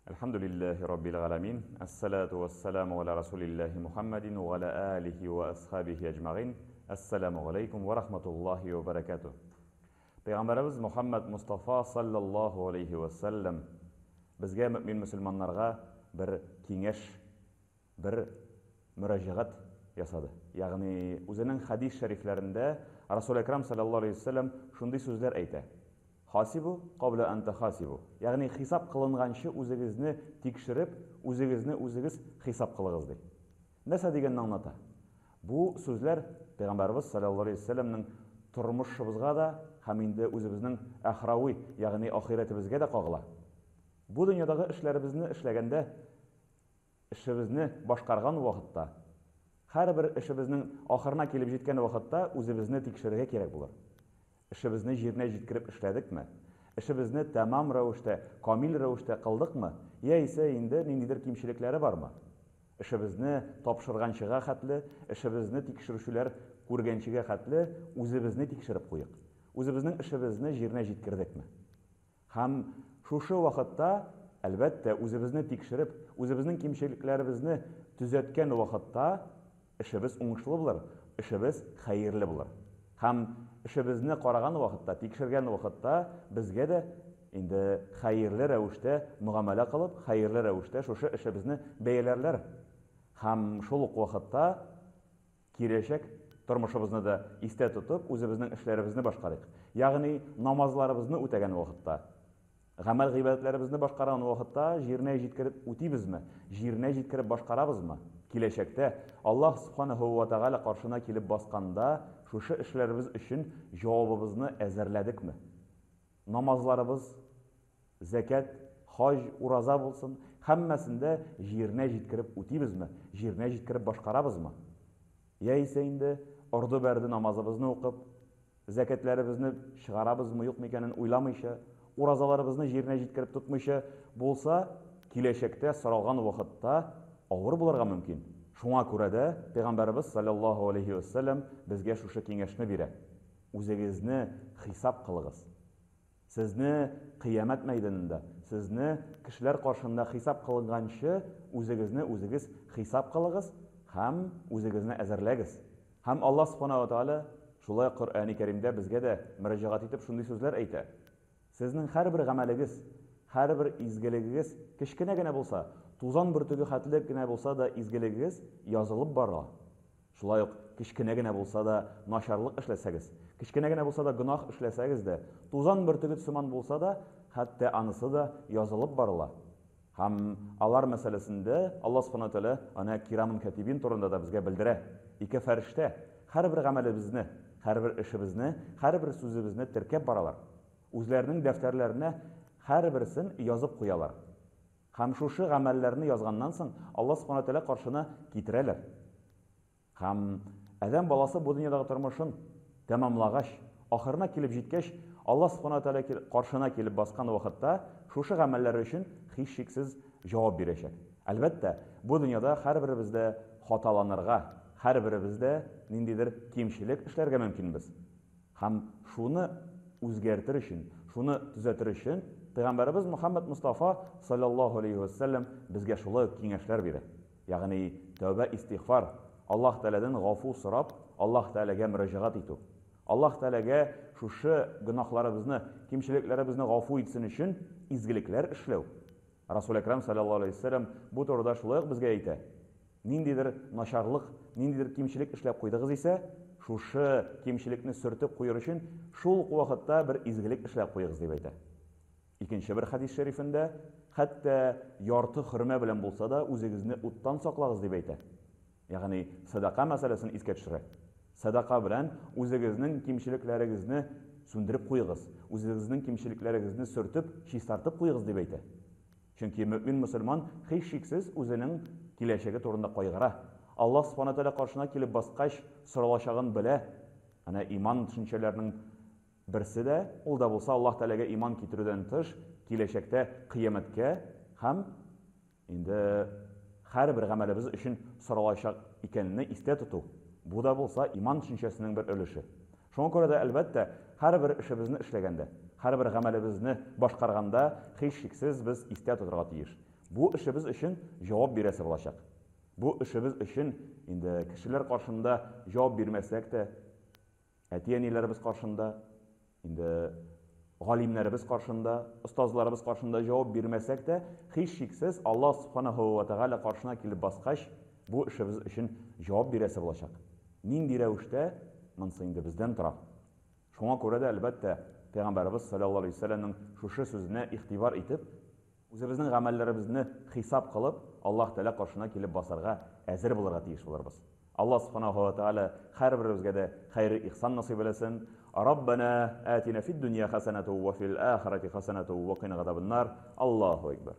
Elhamdülillahi Rabbil alemin. Esselatu vesselamu ala Resulillahi Muhammedin ve ala alihi ve ashabihi ecma'in. Esselamu aleykum ve rahmetullahi ve berekatuh. Peygamberimiz Muhammed Mustafa sallallahu aleyhi ve sellem bizge mümin Müslümanlarga bir kengeş, bir müracaat yasadı. Yani özünün hadis şeriflerinde Resul-i Ekrem sallallahu aleyhi ve sellem şunday sözler aytı. Hasibu qabla an tahasibu. Yani hesap kılıngançı özünüzni tekşirip, özünüzni özünüz hesap kılığız deydi. Näse degenini anlata. Bu sözler Peygamberimiz sallallahu aleyhi ve sellem'nin turmuşыбызга da hem indi özübüzning ahrawi, yani ahiretibizge de kagıla. Bu dünyadagi işlerimizni işlegende, işimizni başkargan vaqtda, her bir işimizning ahirine kelip jetken vaqtda özübizni tekşirige kerak bolar. İşimizni jirine jetkirip işledikmi? İşimizni tamam ravuşta, kamil ravuşta kıldıkmı? Ya ise indi nindidir kimçilikleri var mı? İşimizni topşırgançıga hatlı, işimizni tekşirüşüler көргенчеге хәтле үзебезне тикшереп куйык. Үзебезнең эшебезне җиренә җиткердекме? Һәм шушы вакытта, әлбәттә, үзебезне тикшереп, үзебезнең кимчелекләребезне төзәткән вакытта эшебез уңышлы булыр, эшебез хәерле булыр. Һәм эшебезне караган вакытта, тикшергән вакытта безгә дә инде хәерле рәвештә муамәлә кылып, хәерле рәвештә шушы эшебезне бәяләрләр. Һәм шул ук вакытта киләчәк Turmuşыбызны да истә тотып, үзебезнең эшләребезне башкарыйк. Ягъни намазларыбызны үтәгән вакытта, гамәл гыйбадәтләребезне башкарган вакытта җиренә җиткереп үтибезме? Җиренә җиткереп башкарабызмы? Киләчәктә Аллаһ Субханаһу ва Тааля каршына килеп басканда, шушы эшләребез өчен җавабыбызны әзерләдекме? Намазларыбыз, закат, хаҗ, ураза булсын, һәммәсендә җиренә җиткереп үтибезме? Җиренә җиткереп башкарабызмы? Ya ise indi ordu berdi namazımızı okup, zekatlarımızı çıgarabız mı yok mu икәнен уйламыйча, уразаларыбызны җиренә җиткереп тотмыйча булса, киләчәктә соралган вакытта авыр булырга мөмкин. Шуңа күрә дә Пәйгамбәрбез саллаллаһу алейхи ва саллям безгә шушы киңәшне бирә. Үзегезне хисап кылыгыз. Сезне кыямат мәйданында, сезне кешеләр каршында хисап кылынганчы үзегезне үзегез хисап кылыгыз. Һәм үзегезне әзерләгез. Һәм Аллаһ Субханаһу ва Тааля шулай Коръәни Кәримдә безгә дә мөрәҗәгать итеп шундый сүзләр әйтә. Сезнең һәрбер гамәлегез, һәрбер изгелегегез кечкенә генә булса, тузан бөртеге хәтле генә булса да изгелегегез язылып бара. Шулай ук кечкенә генә булса да начарлык эшләсәгез, кечкенә генә булса да гынах эшләсәгез дә, тузан бөртеге сыман булса да, хәтта анысы да язылып барыла. Һәм алар мәсьәләсендә Аллаһ Субханаһу ва Тааля ана кирамун катибин турында да безгә белдерә. Ике фәрештә һәрбер гамәлебезне, һәрбер эшебезне, һәрбер сүзебезне теркәп баралар. Үзләренең дәфтәрләренә һәрберсен язып куялар. Һәм шушы гамәлләрне язганнан соң Аллаһ Субханаһу ва Тааля каршына китерәләр. Һәм адәм баласы бу дөньядагы тормышын тәмамлагач, ахырына килеп җиткәч, Аллаһ Субханаһу ва Тааля каршына килеп баскан вакытта шушы гамәлләр өчен һичшиксез җавап бирәчәк. Әлбәттә, бу дөньяда һәрберебездә хаталанырга, һәрберебездә ниндидер кимчелек эшләргә мөмкинбез. Һәм шуны үзгәртер өчен, шуны төзәтер өчен Пәйгамбәрбез Мөхәммәд Мустафа саллаллаһу алейхи ва саллям безгә шулай киңәшләр бирә. Ягъни тәүбә, истигъфар, Аллаһ Тәаләдән гафу сорап, Аллаһ Тәаләгә мөрәҗәгать итү. Аллаһ Тәаләгә шушы гынахларыбызны, кимчелекләребезне гафу итсен өчен изгелекләр эшләү. Resul-i Ekrem sallallahu aleyhi ve sellem bu турыда шулай bizgә әйтә. Ниндидер начарлык, ниндидер кимчелек эшләп куйдыгыз исә, шушы кимчелекне сөртеп куйыр өчен шул вакытта бер изгелек эшләп куйыгыз дип әйтә. Икенче бер хадис шәрифендә, хәтта ярты хөрмә белән булса да үзегезне уттан саклагыз дип әйтә. Ягъни садака мәсьәләсен искә төшерә. Садака белән үзегезнең кимчелекләрегезне сүндереп куйыгыз. Үзегезнең кимчелекләрегезне сөртеп, чистартып куйыгыз дип әйтә. Чөнки мөмин мөселман һичшиксез үзенең киләчәге турында кайгыра. Аллаһ Субханаһу ва Тааля каршына килеп баскач, соралачагын белә. Ана иман төшенчәләренең берсе дә, ул да булса Аллаһ Тааляга иман китерүдән тыш, киләчәктә кыямәткә һәм инде һәрбер гамәлебез өчен соралачак икәнне истә тоту. Бу да булса иман төшенчәсенең бер өлеше. Шуңа күрә дә әлбәттә һәрбер эшебезне эшләгәндә, һәрбер гамәлебезне башкарганда һичшиксез без истә тотарга тиеш. bu işimiz için cevap birisi olacak. Bu işimiz için indi kişiler karşında cevap vermesek de, etiyenlerimiz karşında, indi galimlerimiz karşında, ustazlarımız karşında cevap vermesek de, hiç şeksiz Allah subhanahu ve teala karşına kilip basqaç, bu işimiz için cevap birisi olacak. Nindi revişte, mınsı indi bizden tura. Şuna göre de elbette Peygamberimiz sallallahu aleyhi ve sellem'in şu sözüne ihtibar etip, o'zimizning amallarimizni hisob qilib, Alloh taolo qarshina kelib bosarga azir bo'lirga tegish bo'lamiz. Alloh subhanahu va taolo har birimizga de xayr ihson nasib etsin. Robbana atina fid dunya hasanatan va fil oxirati hasanatan va qina azoban nar. Allohu akbar.